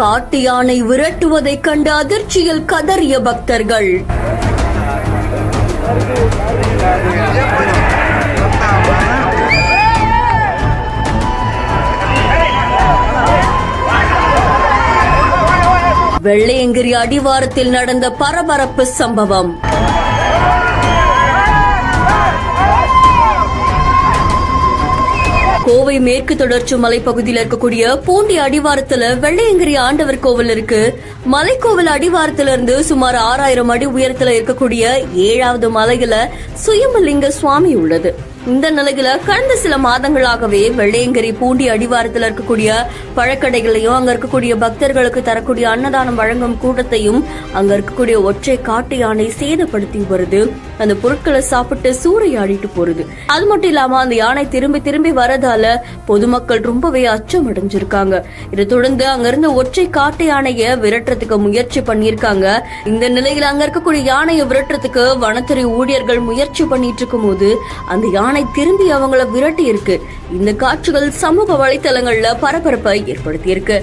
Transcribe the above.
காட்டு யானை விரட்டுவதைக் கண்டு அதிர்ச்சியில் கதறிய பக்தர்கள். வெள்ளையங்கிரி அடிவாரத்தில் நடந்த பரபரப்பு சம்பவம். கோவை மேற்கு தொடர்ச்சி மலைப்பகுதியில் இருக்கக்கூடிய பூண்டி அடிவாரத்துல வெள்ளையங்கிரி ஆண்டவர் கோவில் இருக்கு. மலைக்கோவில் அடிவாரத்திலிருந்து சுமார் 6000 அடி உயரத்துல இருக்கக்கூடிய 7வது மலையில சுயம்பலிங்க சுவாமி உள்ளது. இந்த நிலையில கடந்த சில மாதங்களாகவே வெள்ளையங்கிரி பூண்டி அடிவாரத்தில் இருக்கக்கூடிய பழக்கடைகளையும் அங்க இருக்கக்கூடிய பக்தர்களுக்கு தரக்கூடிய அன்னதானம் வழங்கும் கூட்டத்தையும் அங்க இருக்கக்கூடிய ஒற்றை காட்டு யானை சேதப்படுத்தி வருது. அந்த பொருட்களை சாப்பிட்டு சூறையாடிட்டு போறது. அது மட்டும் இல்லாம அந்த யானை திரும்பி வரதால பொதுமக்கள் ரொம்பவே அச்சம் அடைஞ்சிருக்காங்க. இதை தொடர்ந்து அங்க இருந்த ஒற்றை காட்டு யானைய விரட்டுறதுக்கு முயற்சி பண்ணிருக்காங்க. இந்த நிலையில அங்க இருக்கக்கூடிய யானையை விரட்டுறதுக்கு வனத்துறை ஊழியர்கள் முயற்சி பண்ணிட்டு இருக்கும் போது அந்த யானை திரும்பி அவங்கள விரட்டி இருக்கு. இந்த காட்சிகள் சமூக வலைதளங்கள்ல பரபரப்பை ஏற்படுத்தி இருக்கு.